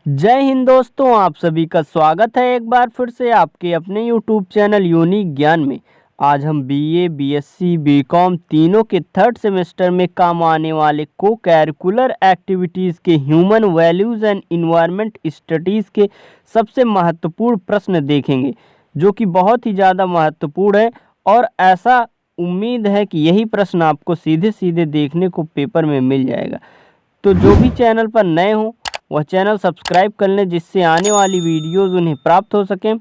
जय हिंद दोस्तों, आप सभी का स्वागत है एक बार फिर से आपके अपने यूट्यूब चैनल यूनिक ज्ञान में। आज हम बीए, बीएससी, बीकॉम तीनों के थर्ड सेमेस्टर में काम आने वाले को कैरिकुलर एक्टिविटीज़ के human values and environment studies के सबसे महत्वपूर्ण प्रश्न देखेंगे, जो कि बहुत ही ज़्यादा महत्वपूर्ण है। और ऐसा उम्मीद है कि यही प्रश्न आपको सीधे सीधे देखने को पेपर में मिल जाएगा। तो जो भी चैनल पर नए हों वह चैनल सब्सक्राइब कर लें, जिससे आने वाली वीडियोज़ उन्हें प्राप्त हो सकें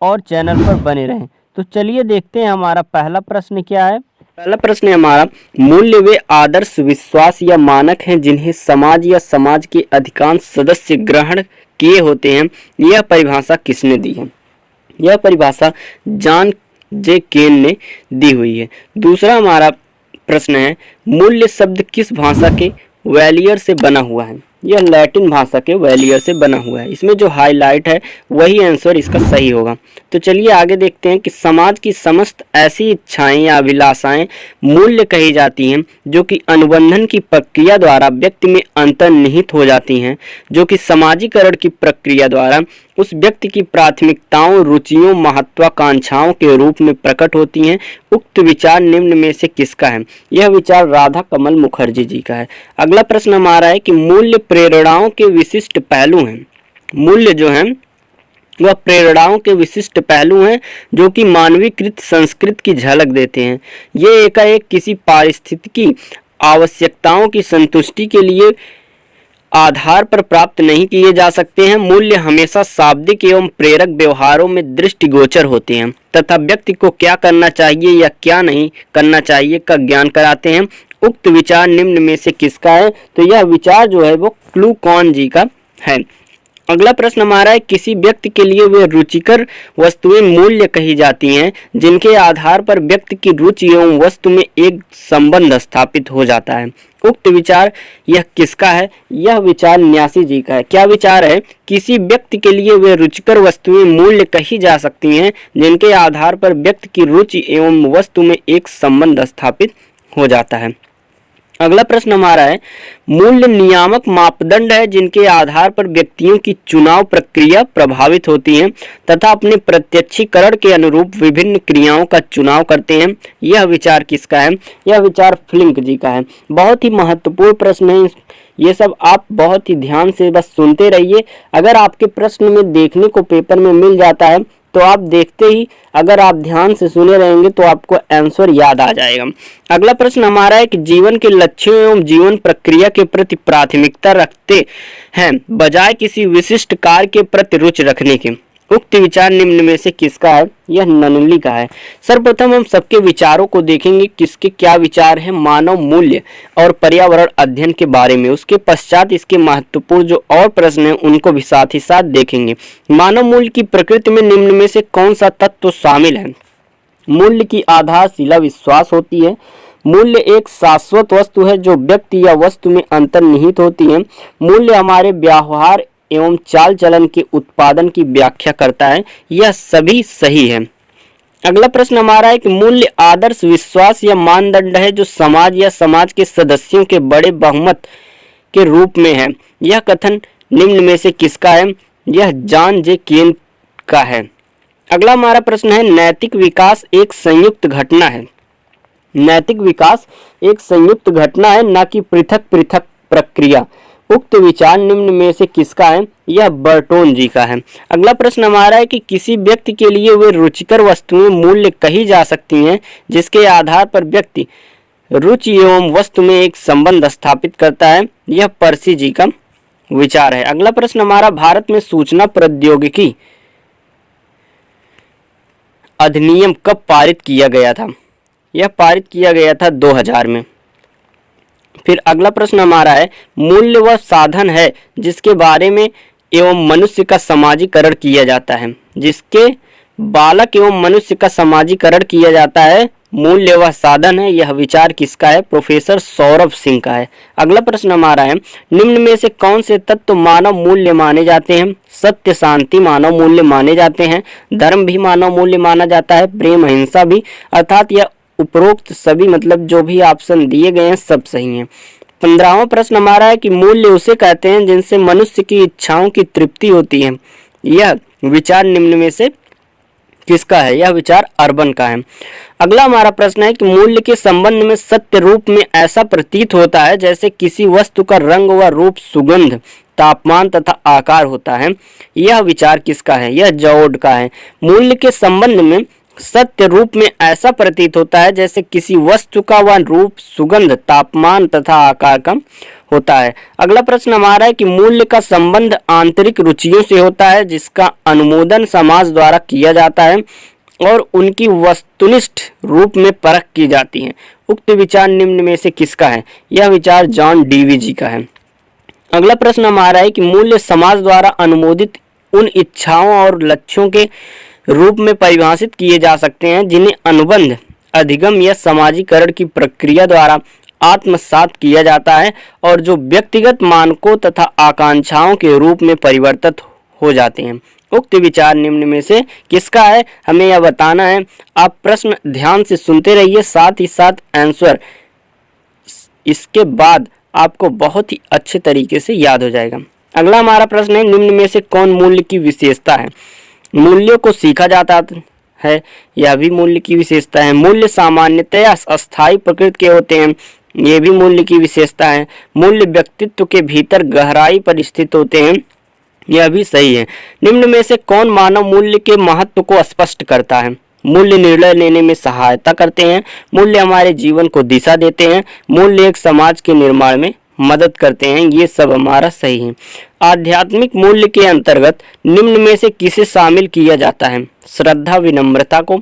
और चैनल पर बने रहें। तो चलिए देखते हैं हमारा पहला प्रश्न क्या है। पहला प्रश्न है हमारा, मूल्य वे आदर्श, विश्वास या मानक हैं जिन्हें समाज या समाज के अधिकांश सदस्य ग्रहण किए होते हैं। यह परिभाषा किसने दी है? यह परिभाषा जॉन जे केन ने दी हुई है। दूसरा हमारा प्रश्न है, मूल्य शब्द किस भाषा के वैलियर से बना हुआ है? यह लैटिन भाषा के वैलियर से बना हुआ है। इसमें जो हाईलाइट है वही आंसर इसका सही होगा। तो चलिए आगे देखते हैं कि समाज की समस्त ऐसी इच्छाएं या अभिलाषाएं मूल्य कही जाती हैं जो कि अनुबंधन की प्रक्रिया द्वारा व्यक्ति में अंतर्निहित हो जाती हैं, जो कि समाजीकरण की प्रक्रिया द्वारा उस व्यक्ति की प्राथमिकताओं, रुचियों, महत्वाकांक्षाओं के रूप में प्रकट होती हैं। उक्त विचार निम्न में से किसका है? यह विचार राधा कमल मुखर्जी जी का है। अगला प्रश्न हमारा है कि मूल्य प्रेरणाओं के विशिष्ट पहलू हैं। मूल्य जो हैं वह प्रेरणाओं के विशिष्ट पहलू हैं जो कि मानवीकृत संस्कृति की झलक देते हैं। ये एकाएक किसी पारिस्थितिकी आवश्यकताओं की संतुष्टि के लिए आधार पर प्राप्त नहीं किए जा सकते हैं। मूल्य हमेशा शाब्दिक एवं प्रेरक व्यवहारों में दृष्टिगोचर होते हैं तथा व्यक्ति को क्या करना चाहिए या क्या नहीं करना चाहिए का ज्ञान कराते हैं। उक्त विचार निम्न में से किसका है? तो यह विचार जो है वो क्लूकॉन जी का है। अगला प्रश्न हमारा है, किसी व्यक्ति के लिए वे रुचिकर वस्तुएं मूल्य कही जाती हैं जिनके आधार पर व्यक्ति की रुचि एवं वस्तु में एक संबंध स्थापित हो जाता है। उक्त विचार यह किसका है? यह विचार न्यासी जी का है। क्या विचार है? किसी व्यक्ति के लिए वे रुचिकर वस्तुएं मूल्य कही जा सकती हैं जिनके आधार पर व्यक्ति की रुचि एवं वस्तु में एक संबंध स्थापित हो जाता है। अगला प्रश्न हमारा है, मूल्य नियामक मापदंड है जिनके आधार पर व्यक्तियों की चुनाव प्रक्रिया प्रभावित होती है तथा अपने प्रत्यक्षीकरण के अनुरूप विभिन्न क्रियाओं का चुनाव करते हैं। यह विचार किसका है? यह विचार फ्लिंक जी का है। बहुत ही महत्वपूर्ण प्रश्न है। ये सब आप बहुत ही ध्यान से बस सुनते रहिए। अगर आपके प्रश्न में देखने को पेपर में मिल जाता है तो आप देखते ही अगर आप ध्यान से सुने रहेंगे तो आपको आंसर याद आ जाएगा। अगला प्रश्न हमारा है कि जीवन के लक्ष्यों एवं जीवन प्रक्रिया के प्रति प्राथमिकता रखते हैं बजाय किसी विशिष्ट कार्य के प्रति रुचि रखने के। उक्त विचार निम्न में से किसका है? यह ननुली का है। सर्वप्रथम हम सबके विचारों को देखेंगे, किसके क्या विचार है मानव मूल्य और पर्यावरण अध्ययन के बारे में। उसके पश्चात इसके महत्वपूर्ण जो और प्रश्न हैं उनको भी साथ ही साथ देखेंगे। मानव मूल्य की प्रकृति में निम्न में से कौन सा तत्व शामिल है? मूल्य की आधारशिला विश्वास होती है। मूल्य एक शाश्वत वस्तु है जो व्यक्ति या वस्तु में अंतर्निहित होती है। मूल्य हमारे व्यवहार एवं चाल चलन के उत्पादन की व्याख्या करता है। यह सभी सही है। अगला प्रश्न हमारा है कि मूल्य आदर्श, विश्वास या मानदंड है जो समाज या समाज के सदस्यों के बड़े बहुमत के रूप में है। यह कथन निम्न में से किसका है? यह जॉन जे केन का है। अगला हमारा प्रश्न है, नैतिक विकास एक संयुक्त घटना है। नैतिक विकास एक संयुक्त घटना है, न कि पृथक पृथक प्रक्रिया। उक्त विचार निम्न में से किसका है? यह बर्टोन जी का है। अगला प्रश्न हमारा है कि किसी व्यक्ति के लिए वे रुचिकर वस्तुएं मूल्य कही जा सकती हैं जिसके आधार पर व्यक्ति रुचि एवं वस्तु में एक संबंध स्थापित करता है। यह पर्सी जी का विचार है। अगला प्रश्न हमारा, भारत में सूचना प्रौद्योगिकी अधिनियम कब पारित किया गया था? यह पारित किया गया था 2000 में। फिर अगला प्रश्न हमारा है, मूल्य वह साधन है जिसके बारे में एवं मनुष्य का समाजीकरण किया जाता है। जिसके बालक एवं मनुष्य का समाजीकरण किया जाता है, मूल्य वह साधन है। यह विचार किसका है? प्रोफेसर सौरभ सिंह का है। अगला प्रश्न हमारा है, निम्न में से कौन से तत्व मानव मूल्य माने जाते हैं? सत्य, शांति मानव मूल्य माने जाते हैं। धर्म भी मानव मूल्य माना जाता है। प्रेम, अहिंसा भी। अर्थात यह उपरोक्त सभी मतलब जो भी ऑप्शन दिए गए हैं सब सही हैं। 15वां प्रश्न हमारा है कि मूल्य उसे कहते हैं जिनसे मनुष्य की इच्छाओं की तृप्ति होती है। यह विचार निम्न में से किसका है? यह विचार अर्बन का है। अगला हमारा प्रश्न है कि मूल्य के संबंध में सत्य रूप में ऐसा प्रतीत होता है जैसे किसी वस्तु का रंग व रूप, सुगंध, तापमान तथा आकार होता है। यह विचार किसका है? यह जॉर्ज का है। मूल्य के संबंध में सत्य रूप में ऐसा प्रतीत होता है जैसे किसी वस्तु का वह रूप, सुगंध, तापमान तथा आकार का होता है। अगला प्रश्न हमारा है कि मूल्य का संबंध आंतरिक रुचियों से होता है जिसका अनुमोदन समाज द्वारा किया जाता है और उनकी वस्तुनिष्ठ रूप में परख की जाती है। उक्त विचार निम्न में से किसका है? यह विचार जॉन डीवी का है। अगला प्रश्न हमारा है कि मूल्य समाज द्वारा अनुमोदित उन इच्छाओं और लक्ष्यों के रूप में परिभाषित किए जा सकते हैं जिन्हें अनुबंध, अधिगम या समाजीकरण की प्रक्रिया द्वारा आत्मसात किया जाता है और जो व्यक्तिगत मानकों तथा आकांक्षाओं के रूप में परिवर्तित हो जाते हैं। उक्त विचार निम्न में से किसका है? हमें यह बताना है। आप प्रश्न ध्यान से सुनते रहिए, साथ ही साथ आंसर इसके बाद आपको बहुत ही अच्छे तरीके से याद हो जाएगा। अगला हमारा प्रश्न है, निम्न में से कौन मूल्य की विशेषता है? मूल्यों को सीखा जाता है, यह भी मूल्य की विशेषता है। मूल्य सामान्यतया अस्थायी प्रकृति के होते हैं, यह भी मूल्य की विशेषता है। मूल्य व्यक्तित्व के भीतर गहराई पर स्थित होते हैं, यह भी सही है। निम्न में से कौन मानव मूल्य के महत्व को स्पष्ट करता है? मूल्य निर्णय लेने में सहायता करते हैं, मूल्य हमारे जीवन को दिशा देते हैं, मूल्य एक समाज के निर्माण में मदद करते हैं, ये सब हमारा सही है। आध्यात्मिक मूल्य के अंतर्गत निम्न में से किसे शामिल किया जाता है? श्रद्धा, विनम्रता को,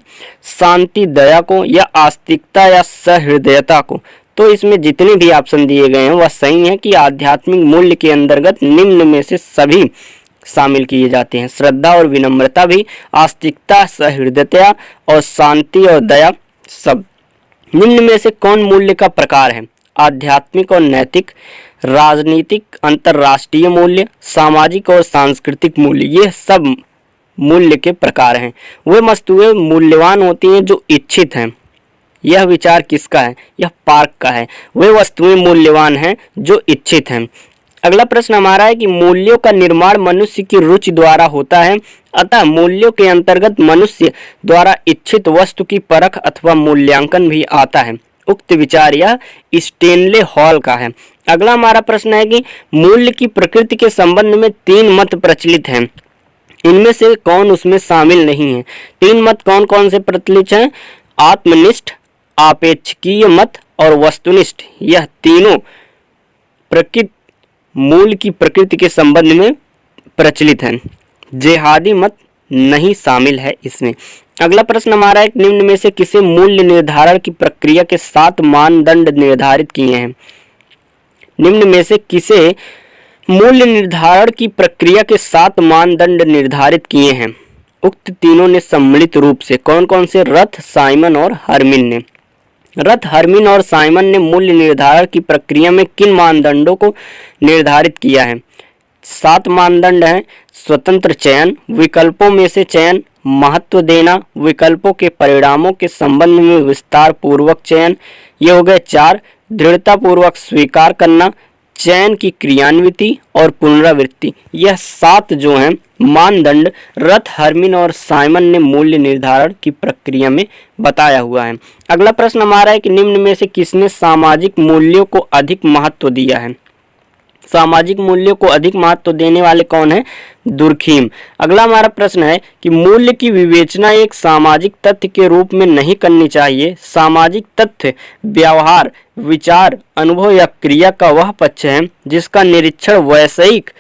शांति, दया को या आस्तिकता या सहृदयता को? तो इसमें जितने भी ऑप्शन दिए गए हैं वह सही है कि आध्यात्मिक मूल्य के अंतर्गत निम्न में से सभी शामिल किए जाते हैं। श्रद्धा और विनम्रता भी, आस्तिकता, सहृदयता और शांति और दया सब। निम्न में से कौन मूल्य का प्रकार है? आध्यात्मिक और नैतिक, राजनीतिक, अंतर्राष्ट्रीय मूल्य, सामाजिक और सांस्कृतिक मूल्य, ये सब मूल्य के प्रकार हैं। वे वस्तुएं मूल्यवान होती हैं जो इच्छित हैं। यह विचार किसका है? यह पार्क का है। वे वस्तुएं मूल्यवान हैं जो इच्छित हैं। अगला प्रश्न हमारा है कि मूल्यों का निर्माण मनुष्य की रुचि द्वारा होता है, अतः मूल्यों के अंतर्गत मनुष्य द्वारा इच्छित वस्तु की परख अथवा मूल्यांकन भी आता है। उक्त विचार यह स्टेनले हॉल का है। अगला हमारा प्रश्न है कि मूल्य की प्रकृति के संबंध में 3 मत प्रचलित हैं, इनमें से कौन उसमें शामिल नहीं है? 3 मत कौन कौन से प्रचलित हैं? आत्मनिष्ठ, आपेक्षिकीय मत और वस्तुनिष्ठ। यह तीनों प्रकृति मूल की प्रकृति के संबंध में प्रचलित हैं। जेहादी मत नहीं शामिल है इसमें। अगला प्रश्न हमारा है, निम्न में से किसे मूल्य निर्धारण की प्रक्रिया के 7 मानदंड निर्धारित किए हैं? निम्न में से किसे मूल्य निर्धारण की प्रक्रिया के 7 मानदंड निर्धारित किए हैं? उक्त तीनों ने सम्मिलित रूप से। कौन कौन से? रथ, साइमन और हर्मिन ने। रथ, हर्मिन और साइमन ने मूल्य निर्धारण की प्रक्रिया में किन मानदंडों को निर्धारित किया है? 7 मानदंड हैं। स्वतंत्र चयन, विकल्पों में से चयन, महत्व देना, विकल्पों के परिणामों के संबंध में विस्तार पूर्वक चयन, ये हो गए 4। दृढ़ता पूर्वक स्वीकार करना, चयन की क्रियान्विति और पुनरावृत्ति। यह 7 जो हैं मानदंड रथ, हर्मिन और साइमन ने मूल्य निर्धारण की प्रक्रिया में बताया हुआ है। अगला प्रश्न हमारा है कि निम्न में से किसने सामाजिक मूल्यों को अधिक महत्व दिया है? सामाजिक मूल्यों को अधिक महत्व देने वाले कौन है? दुर्खीम। अगला हमारा प्रश्न है कि मूल्य की विवेचना एक सामाजिक तथ्य के रूप में नहीं करनी चाहिए। सामाजिक तथ्य व्यवहार, विचार, अनुभव या क्रिया का वह पक्ष है जिसका निरीक्षण वैश्विक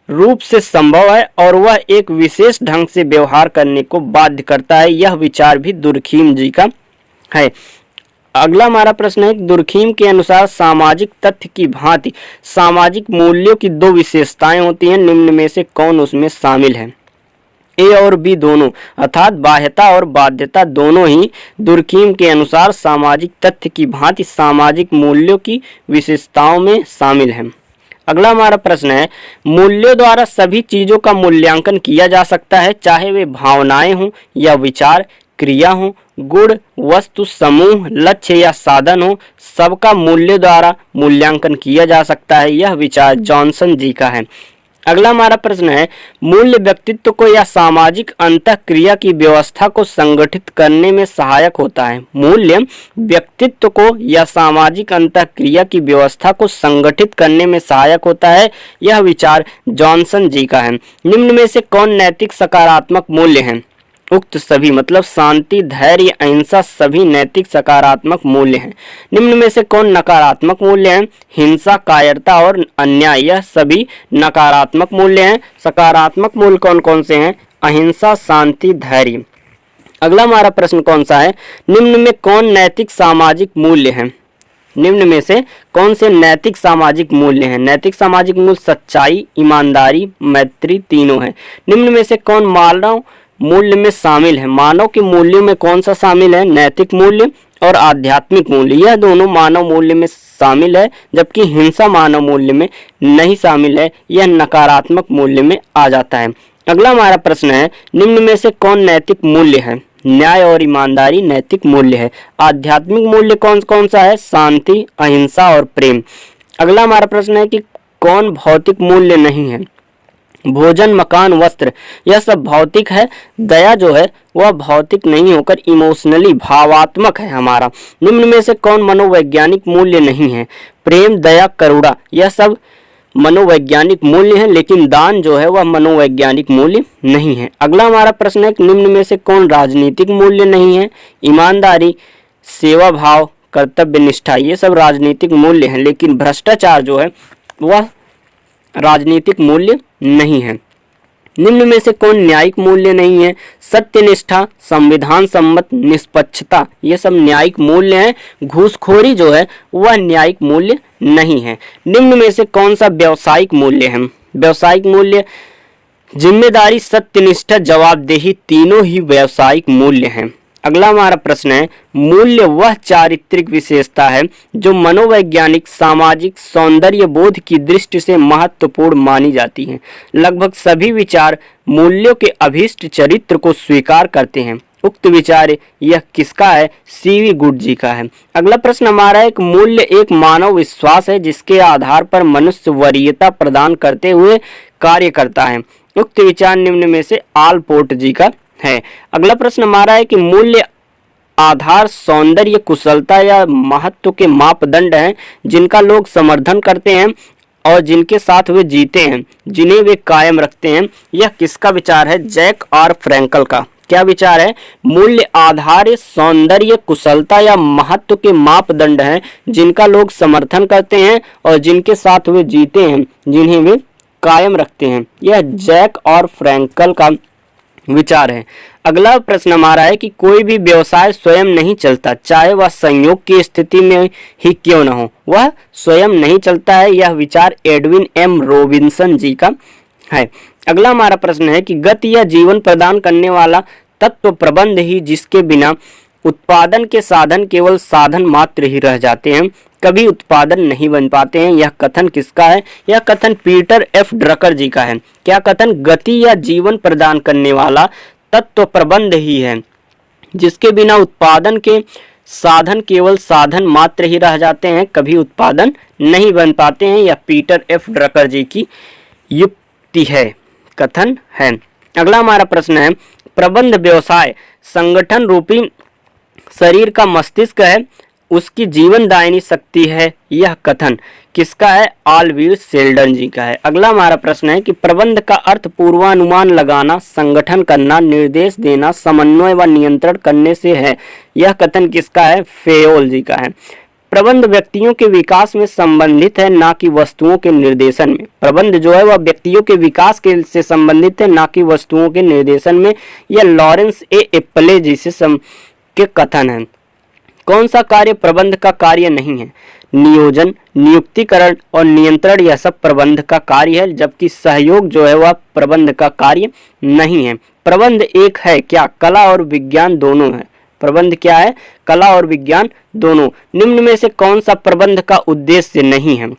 रूप से संभव है और वह एक विशेष ढंग से व्यवहार करने को बाध्य करता है। यह विचार भी दुर्खीम जी का है। अगला हमारा प्रश्न है, दुर्खीम के अनुसार सामाजिक तथ्य की भांति सामाजिक मूल्यों की 2 विशेषताएं होती हैं, निम्न में से कौन उसमें शामिल है? ए और बी दोनों, अर्थात बाह्यता और बाध्यता दोनों ही दुर्खीम के अनुसार सामाजिक तथ्य की भांति सामाजिक मूल्यों की विशेषताओं में शामिल हैं। अगला हमारा प्रश्न है, मूल्यों द्वारा सभी चीजों का मूल्यांकन किया जा सकता है, चाहे वे भावनाएं हों या विचार। क्रिया हो, गुण, वस्तु, समूह, लक्ष्य या साधन हो, सबका मूल्य द्वारा मूल्यांकन किया जा सकता है। यह विचार जॉनसन जी का है। अगला हमारा प्रश्न है, मूल्य व्यक्तित्व को या सामाजिक अंतःक्रिया की व्यवस्था को संगठित करने में सहायक होता है। मूल्य व्यक्तित्व को या सामाजिक अंतःक्रिया की व्यवस्था को संगठित करने में सहायक होता है। यह विचार जॉनसन जी का है। निम्न में से कौन नैतिक सकारात्मक मूल्य हैं? उक्त सभी मतलब शांति, धैर्य, अहिंसा सभी नैतिक सकारात्मक मूल्य हैं। निम्न में से कौन नकारात्मक मूल्य हैं? हिंसा, कायरता और अन्याय, यह सभी नकारात्मक मूल्य हैं। सकारात्मक मूल्य कौन कौन से हैं? अहिंसा, शांति, धैर्य। अगला हमारा प्रश्न कौन सा है? निम्न में कौन नैतिक सामाजिक मूल्य हैं? निम्न में से कौन से नैतिक सामाजिक मूल्य हैं? नैतिक सामाजिक मूल्य सच्चाई, ईमानदारी, मैत्री तीनों हैं। निम्न में से कौन मानव मूल्य में शामिल है? मानव के मूल्यों में कौन सा शामिल है? नैतिक मूल्य और आध्यात्मिक मूल्य, यह दोनों मानव मूल्य में शामिल है, जबकि हिंसा मानव मूल्य में नहीं शामिल है, यह नकारात्मक मूल्य में आ जाता है। अगला हमारा प्रश्न है, निम्न में से कौन नैतिक मूल्य है? न्याय और ईमानदारी नैतिक मूल्य है। आध्यात्मिक मूल्य कौन कौन सा है? शांति, अहिंसा और प्रेम। अगला हमारा प्रश्न है कि कौन भौतिक मूल्य नहीं है? भोजन, मकान, वस्त्र, यह सब भौतिक है। दया जो है वह भौतिक नहीं होकर इमोशनली भावात्मक है हमारा। निम्न में से कौन मनोवैज्ञानिक मूल्य नहीं है? प्रेम, दया, करुणा, यह सब मनोवैज्ञानिक मूल्य हैं, लेकिन दान जो है वह मनोवैज्ञानिक मूल्य नहीं है। अगला हमारा प्रश्न है कि निम्न में से कौन राजनीतिक मूल्य नहीं है? ईमानदारी, सेवा भाव, कर्तव्य निष्ठा, ये सब राजनीतिक मूल्य हैं, लेकिन भ्रष्टाचार जो है वह राजनीतिक मूल्य नहीं है। निम्न में से कौन न्यायिक मूल्य नहीं है? सत्यनिष्ठा, संविधान सम्मत, निष्पक्षता, ये सब न्यायिक मूल्य हैं। घूसखोरी जो है वह न्यायिक मूल्य नहीं है। निम्न में से कौन सा व्यावसायिक मूल्य है? व्यावसायिक मूल्य जिम्मेदारी, सत्यनिष्ठा, जवाबदेही तीनों ही व्यावसायिक मूल्य हैं। अगला हमारा प्रश्न है, मूल्य वह चारित्रिक विशेषता है जो मनोवैज्ञानिक, सामाजिक, सौंदर्य बोध की दृष्टि से महत्वपूर्ण मानी जाती है। लगभग सभी विचार मूल्यों के अभीष्ट चरित्र को स्वीकार करते हैं। उक्त विचार यह किसका है? सीवी गुड जी का है। अगला प्रश्न हमारा है, मूल्य एक मानव विश्वास है जिसके आधार पर मनुष्य वरीयता प्रदान करते हुए कार्य करता है। उक्त विचार निम्न में से आलपोर्ट जी का है। अगला प्रश्न हमारा है कि मूल्य आधार सौंदर्य, कुशलता या महत्व के मापदंड हैं जिनका लोग समर्थन करते हैं और जिनके साथ वे जीते हैं, जिन्हें वे कायम रखते हैं। यह किसका विचार है? जैक आर फ्रैंकल का। क्या विचार है? मूल्य आधार सौंदर्य, कुशलता या महत्व के मापदंड हैं जिनका लोग समर्थन करते हैं और जिनके साथ वे जीते हैं, जिन्हें वे कायम रखते हैं। यह जैक और फ्रैंकल का विचार है। अगला प्रश्न हमारा है कि कोई भी व्यवसाय स्वयं नहीं चलता, चाहे वह संयोग की स्थिति में ही क्यों न हो, वह स्वयं नहीं चलता है। यह विचार एडविन एम रॉबिन्सन जी का है। अगला हमारा प्रश्न है कि गति या जीवन प्रदान करने वाला तत्व प्रबंध ही, जिसके बिना उत्पादन के साधन केवल साधन मात्र ही रह जाते हैं, कभी उत्पादन नहीं बन पाते हैं। यह कथन किसका है? यह कथन पीटर एफ ड्रकर जी का है। क्या कथन? गति या जीवन प्रदान करने वाला तत्व प्रबंध ही है, जिसके बिना उत्पादन के साधन केवल साधन मात्र ही रह जाते हैं, कभी उत्पादन नहीं बन पाते हैं। यह पीटर एफ ड्रकर जी की युक्ति है, कथन है। अगला हमारा प्रश्न है, प्रबंध व्यवसाय संगठन रूपी शरीर का मस्तिष्क है, उसकी जीवनदायिनी शक्ति है। यह कथन किसका है? आलवीर सेल्डन जी का है। अगला हमारा प्रश्न है कि प्रबंध का अर्थ पूर्वानुमान लगाना, संगठन करना, निर्देश देना, समन्वय व नियंत्रण करने से है। यह कथन किसका है? फेयोल जी का है। प्रबंध व्यक्तियों के विकास में संबंधित है, ना कि वस्तुओं के निर्देशन में। प्रबंध जो है वह व्यक्तियों के विकास के से संबंधित है, ना कि वस्तुओं के निर्देशन में। यह लॉरेंस ए एप्पले जी से के कथन है। कौन सा कार्य प्रबंध का कार्य नहीं है? नियोजन, नियुक्तिकरण और नियंत्रण, यह सब प्रबंध का कार्य है, जबकि सहयोग जो है वह प्रबंध का कार्य नहीं है। प्रबंध एक है क्या? कला और विज्ञान दोनों है। प्रबंध क्या है? कला और विज्ञान दोनों। निम्न में से कौन सा प्रबंध का उद्देश्य नहीं है?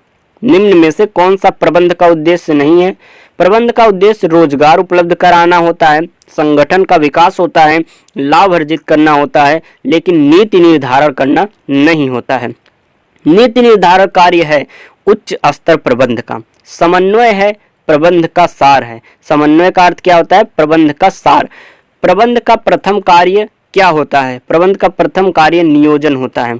निम्न में से कौन सा प्रबंध का उद्देश्य नहीं है? प्रबंध का उद्देश्य रोजगार उपलब्ध कराना होता है, संगठन का विकास होता है, लाभ अर्जित करना होता है, लेकिन नीति निर्धारण करना नहीं होता है। नीति निर्धारण कार्य है उच्च स्तर प्रबंध का, समन्वय है प्रबंध का सार है। समन्वय का अर्थ क्या होता है? प्रबंध का सार। प्रबंध का प्रथम कार्य क्या होता है? प्रबंध का प्रथम कार्य नियोजन होता है।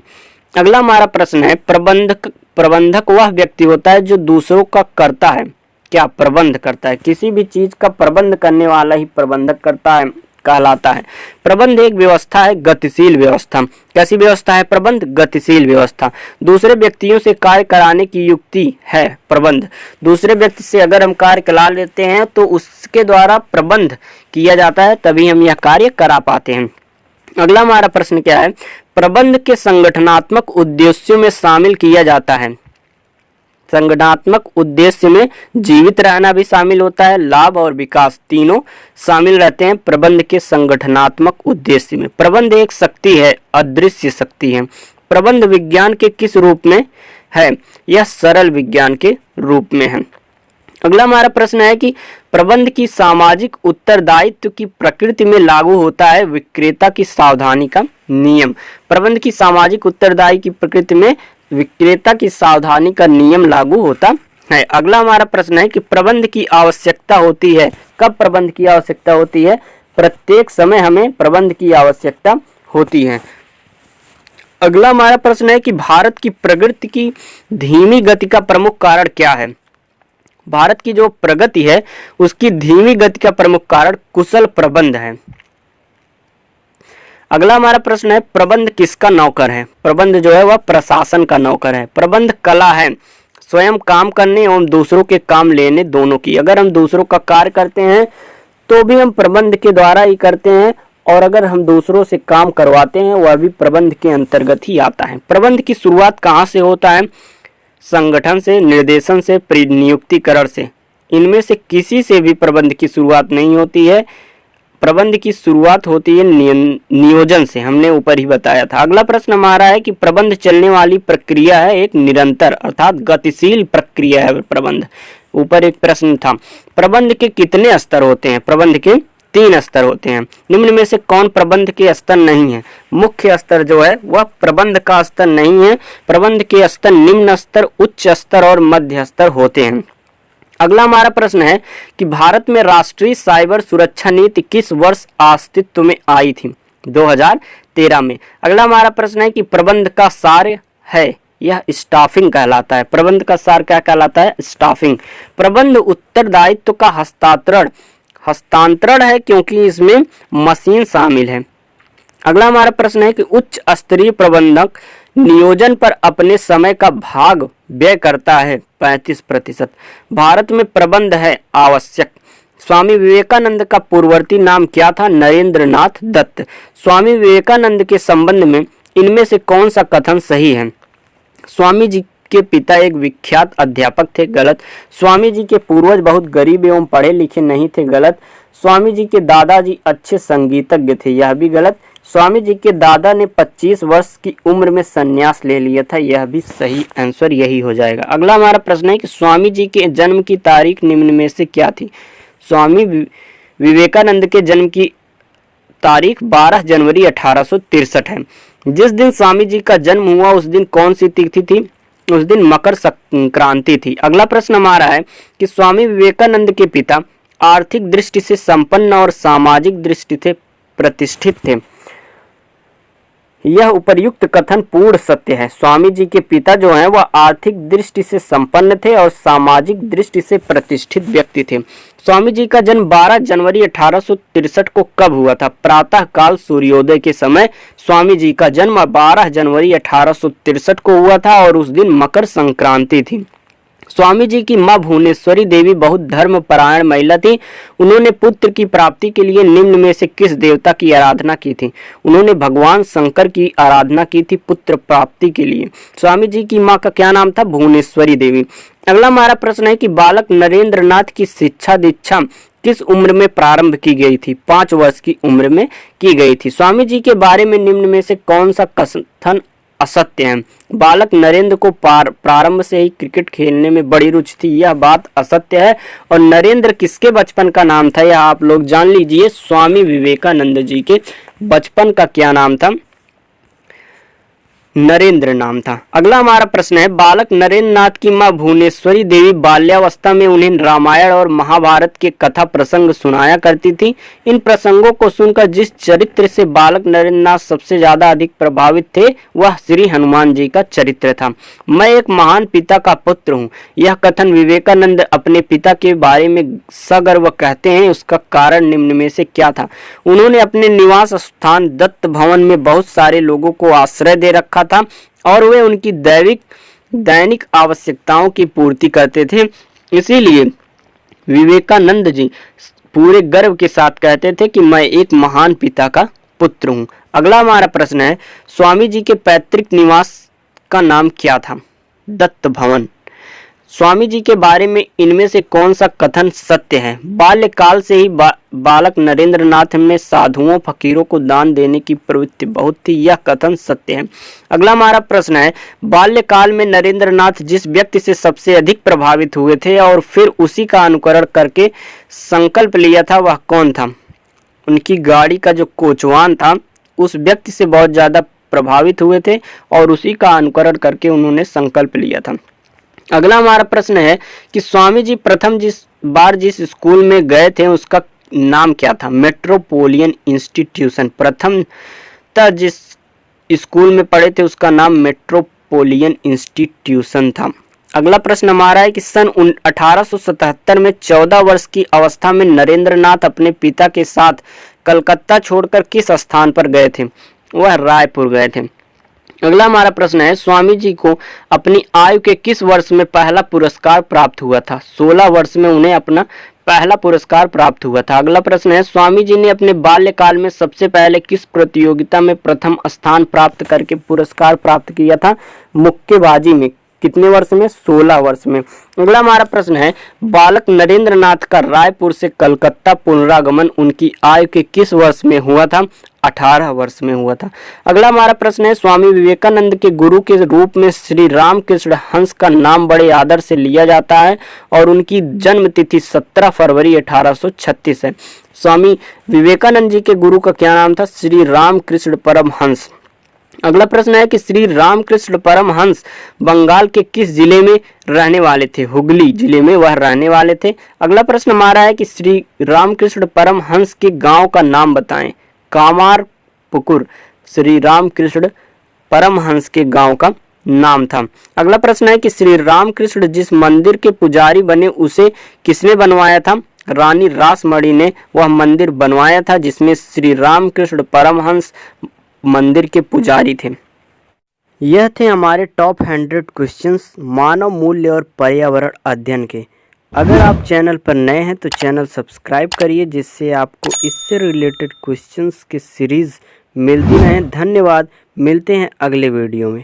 अगला हमारा प्रश्न है, प्रबंधक वह व्यक्ति होता है जो दूसरों का करता है। क्या? प्रबंध करता है। किसी भी चीज का प्रबंध करने वाला ही प्रबंधक करता है कहलाता है। प्रबंध एक व्यवस्था है, गतिशील व्यवस्था। कैसी व्यवस्था है? प्रबंध गतिशील व्यवस्था। दूसरे व्यक्तियों से कार्य कराने की युक्ति है प्रबंध। दूसरे व्यक्ति से अगर हम कार्य करा लेते हैं तो उसके द्वारा प्रबंध किया जाता है, तभी हम यह कार्य करा पाते हैं। अगला हमारा प्रश्न क्या है? प्रबंध के संगठनात्मक उद्देश्यों में शामिल किया जाता है। संगठनात्मक उद्देश्य में जीवित रहना भी शामिल होता है, लाभ और विकास तीनों शामिल रहते हैं प्रबंध के संगठनात्मक उद्देश्य में। प्रबंध एक शक्ति है, अदृश्य शक्ति है। प्रबंध विज्ञान के किस रूप में है? यह सरल विज्ञान के रूप में है। अगला हमारा प्रश्न है कि प्रबंध की सामाजिक उत्तरदायित्व की प्रकृति में लागू होता है विक्रेता की सावधानी का नियम। प्रबंध की सामाजिक उत्तरदायी की प्रकृति में विक्रेता की सावधानी का नियम लागू होता है। अगला हमारा प्रश्न है कि प्रबंध की आवश्यकता होती है। कब प्रबंध की आवश्यकता होती है? प्रत्येक समय हमें प्रबंध की आवश्यकता होती है। अगला हमारा प्रश्न है कि भारत की प्रगति की धीमी गति का प्रमुख कारण क्या है? भारत की जो प्रगति है उसकी धीमी गति का प्रमुख कारण कुशल प्रबंध है। अगला हमारा प्रश्न है, प्रबंध किसका नौकर है? प्रबंध जो है वह प्रशासन का नौकर है। प्रबंध कला है स्वयं काम करने एवं दूसरों के काम लेने दोनों की। अगर हम दूसरों का कार्य करते हैं तो भी हम प्रबंध के द्वारा ही करते हैं, और अगर हम दूसरों से काम करवाते हैं वह भी प्रबंध के अंतर्गत ही आता है। प्रबंध की शुरुआत कहाँ से होता है? संगठन से, निर्देशन से, नियुक्तिकरण से। इनमें से किसी से भी प्रबंध की शुरुआत नहीं होती है। प्रबंध की शुरुआत होती है नियोजन से, हमने ऊपर ही बताया था। अगला प्रश्न हमारा है कि प्रबंध चलने वाली प्रक्रिया है, एक निरंतर अर्थात गतिशील प्रक्रिया है प्रबंध। ऊपर एक प्रश्न था, प्रबंध के कितने स्तर होते हैं? प्रबंध के 3 स्तर होते हैं। निम्न में से कौन प्रबंध के स्तर नहीं है? मुख्य स्तर जो है वह प्रबंध का स्तर नहीं है। प्रबंध के स्तर निम्न स्तर, उच्च स्तर और मध्य स्तर होते हैं। अगला हमारा प्रश्न है कि भारत में राष्ट्रीय साइबर सुरक्षा नीति किस वर्ष अस्तित्व में आई थी? 2013 में। अगला हमारा प्रश्न है कि प्रबंध का सार है, यह स्टाफिंग कहलाता है। प्रबंध का सार क्या कहलाता है? स्टाफिंग। प्रबंध उत्तरदायित्व का हस्तांतरण है क्योंकि इसमें मशीन शामिल है। अगला हमारा प्रश्न है कि उच्च स्तरीय प्रबंधक नियोजन पर अपने समय का भाग व्यय करता है 35%। भारत में प्रबंध है आवश्यक। स्वामी विवेकानंद का पूर्ववर्ती नाम क्या था? नरेंद्र नाथ दत्त। स्वामी विवेकानंद के संबंध में इनमें से कौन सा कथन सही है? स्वामी जी के पिता एक विख्यात अध्यापक थे, गलत। स्वामी जी के पूर्वज बहुत गरीब एवं पढ़े लिखे नहीं थे, गलत। स्वामी जी के दादाजी अच्छे संगीतज्ञ थे, यह भी गलत। स्वामी जी के दादा ने 25 वर्ष की उम्र में संन्यास ले लिया था, यह भी सही आंसर यही हो जाएगा। अगला हमारा प्रश्न है कि स्वामी जी के जन्म की तारीख निम्न में से क्या थी? स्वामी विवेकानंद के जन्म की तारीख 12 जनवरी 1863 है। जिस दिन स्वामी जी का जन्म हुआ उस दिन कौन सी तिथि थी? उस दिन मकर संक्रांति थी। अगला प्रश्न हमारा है कि स्वामी विवेकानंद के पिता आर्थिक दृष्टि से संपन्न और सामाजिक दृष्टि से प्रतिष्ठित थे। यह उपर्युक्त कथन पूर्ण सत्य है। स्वामी जी के पिता जो हैं वह आर्थिक दृष्टि से संपन्न थे और सामाजिक दृष्टि से प्रतिष्ठित व्यक्ति थे। स्वामी जी का जन्म 12 जनवरी 1863 को कब हुआ था? प्रातः काल सूर्योदय के समय स्वामी जी का जन्म 12 जनवरी 1863 को हुआ था और उस दिन मकर संक्रांति थी। स्वामी जी की मां भुवनेश्वरी देवी बहुत धर्मपरायण महिला थी। उन्होंने पुत्र की प्राप्ति के लिए निम्न में से किस देवता की आराधना की थी? उन्होंने भगवान शंकर की आराधना की थी पुत्र प्राप्ति के लिए। स्वामी जी की मां का क्या नाम था? भुवनेश्वरी देवी। अगला हमारा प्रश्न है कि बालक नरेंद्र नाथ की शिक्षा दीक्षा किस उम्र में प्रारंभ की गई थी? 5 वर्ष की उम्र में की गई थी। स्वामी जी के बारे में निम्न में से कौन सा कथन असत्य है। बालक नरेंद्र को प्रारंभ से ही क्रिकेट खेलने में बड़ी रुचि थी, यह बात असत्य है। और नरेंद्र किसके बचपन का नाम था, यह आप लोग जान लीजिए। स्वामी विवेकानंद जी के बचपन का क्या नाम था, नरेंद्र नाम था। अगला हमारा प्रश्न है, बालक नरेंद्र नाथ की मां भुवनेश्वरी देवी बाल्यावस्था में उन्हें रामायण और महाभारत के कथा प्रसंग सुनाया करती थी। इन प्रसंगों को सुनकर जिस चरित्र से बालक नरेंद्र नाथ सबसे ज्यादा अधिक प्रभावित थे वह श्री हनुमान जी का चरित्र था। मैं एक महान पिता का पुत्र हूँ, यह कथन विवेकानंद अपने पिता के बारे में सगर्व कहते हैं। उसका कारण निम्न में से क्या था। उन्होंने अपने निवास स्थान दत्त भवन में बहुत सारे लोगों को आश्रय दे रखा था और वे उनकी दैनिक आवश्यकताओं की पूर्ति करते थे। इसीलिए विवेकानंद जी पूरे गर्व के साथ कहते थे कि मैं एक महान पिता का पुत्र हूं। अगला हमारा प्रश्न है, स्वामी जी के पैतृक निवास का नाम क्या था, दत्त भवन। स्वामी जी के बारे में इनमें से कौन सा कथन सत्य है। बाल्यकाल से ही बालक नरेंद्र नाथ में साधुओं फकीरों को दान देने की प्रवृत्ति बहुत थी, यह कथन सत्य है। अगला हमारा प्रश्न है, बाल्यकाल में नरेंद्र नाथ जिस व्यक्ति से सबसे अधिक प्रभावित हुए थे और फिर उसी का अनुकरण करके संकल्प लिया था वह कौन था। उनकी गाड़ी का जो कोचवान था उस व्यक्ति से बहुत ज्यादा प्रभावित हुए थे और उसी का अनुकरण करके उन्होंने संकल्प लिया था। अगला हमारा प्रश्न है कि स्वामी जी प्रथम जिस स्कूल में गए थे उसका नाम क्या था, मेट्रोपोलियन इंस्टीट्यूशन। प्रथम जिस स्कूल में पढ़े थे उसका नाम मेट्रोपोलियन इंस्टीट्यूशन था। अगला प्रश्न हमारा है कि सन 1877 में 14 वर्ष की अवस्था में नरेंद्र नाथ अपने पिता के साथ कलकत्ता छोड़कर किस स्थान पर गए थे, वह रायपुर गए थे। अगला हमारा प्रश्न है, स्वामी जी को अपनी आयु के किस वर्ष में पहला पुरस्कार प्राप्त हुआ था। 16 वर्ष में उन्हें अपना पहला पुरस्कार प्राप्त हुआ था। अगला प्रश्न है, स्वामी जी ने अपने बाल्यकाल में सबसे पहले किस प्रतियोगिता में प्रथम स्थान प्राप्त करके पुरस्कार प्राप्त किया था, मुक्केबाजी में। कितने वर्ष में, 16 वर्ष में। अगला हमारा प्रश्न है, बालक नरेंद्र नाथ का रायपुर से कलकत्ता पुनरागमन उनकी आयु के किस वर्ष में हुआ था, 18 वर्ष में हुआ था। अगला हमारा प्रश्न है, स्वामी विवेकानंद के गुरु के रूप में श्री रामकृष्ण हंस का नाम बड़े आदर से लिया जाता है और उनकी जन्म तिथि 17 फरवरी 1836 है। स्वामी विवेकानंद जी के गुरु का क्या नाम था, श्री रामकृष्ण परमहंस। अगला प्रश्न है कि श्री रामकृष्ण परमहंस बंगाल के किस जिले में रहने वाले थे, हुगली जिले में वह रहने वाले थे। अगला प्रश्न हमारा है कि श्री रामकृष्ण परमहंस के गांव का नाम बताएं, कामारपुकुर श्री रामकृष्ण परमहंस के गांव का नाम था। अगला प्रश्न है कि श्री रामकृष्ण जिस मंदिर के पुजारी बने उसे किसने बनवाया था, रानी रासमणी ने वह मंदिर बनवाया था जिसमें श्री रामकृष्ण परमहंस मंदिर के पुजारी थे। यह थे हमारे टॉप 100 क्वेश्चंस मानव मूल्य और पर्यावरण अध्ययन के। अगर आप चैनल पर नए हैं तो चैनल सब्सक्राइब करिए जिससे आपको इससे रिलेटेड क्वेश्चंस की सीरीज मिलती रहे। धन्यवाद, मिलते हैं अगले वीडियो में।